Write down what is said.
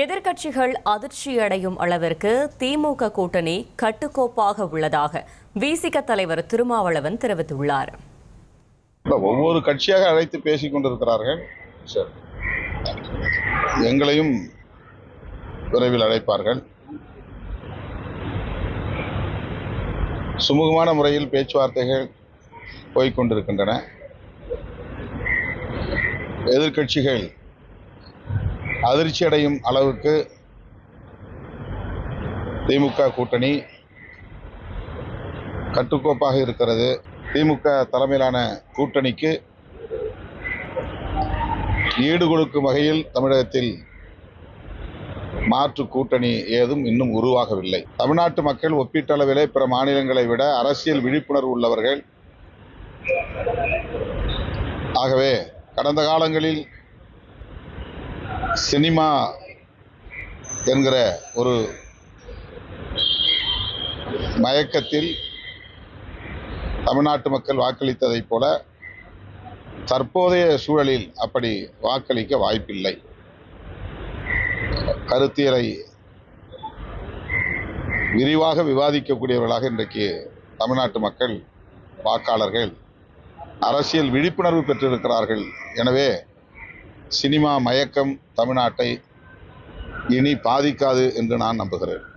எதிர்க்கட்சிகள் அதிர்ச்சியடையும் அளவிற்கு திமுக கூட்டணி கட்டுக்கோப்பாக உள்ளதாக விசிக தலைவர் திருமாவளவன் தெரிவித்துள்ளார். ஒவ்வொரு கட்சியாக அழைத்து பேசிக் கொண்டிருக்கிறார்கள். எங்களையும் விரைவில் அழைப்பார்கள். சுமூகமான முறையில் பேச்சுவார்த்தைகள் போய்கொண்டிருக்கின்றன. எதிர்க்கட்சிகள் அதிர்ச்சி அடையும் அளவுக்கு திமுக கூட்டணி கட்டுக்கோப்பாக இருக்கிறது. திமுக தலைமையிலான கூட்டணிக்கு ஈடு கொடுக்கும் வகையில் தமிழகத்தில் மாற்று கூட்டணி ஏதும் இன்னும் உருவாகவில்லை. தமிழ்நாட்டு மக்கள் ஒப்பீட்டளவிலே பிற மாநிலங்களை விட அரசியல் விழிப்புணர்வு உள்ளவர்கள். ஆகவே கடந்த காலங்களில் சினிமா என்கிற ஒரு மயக்கத்தில் தமிழ்நாட்டு மக்கள் வாக்களித்ததைப் போல தற்போதைய சூழலில் அப்படி வாக்களிக்க வாய்ப்பில்லை. கருத்தியலை விரிவாக விவாதிக்கக்கூடியவர்களாக இன்றைக்கு தமிழ்நாட்டு மக்கள் வாக்காளர்கள் அரசியல் விழிப்புணர்வு பெற்றிருக்கிறார்கள். எனவே சினிமா மயக்கம் தமிழ்நாட்டை இனி பாதிக்காது என்று நான் நம்புகிறேன்.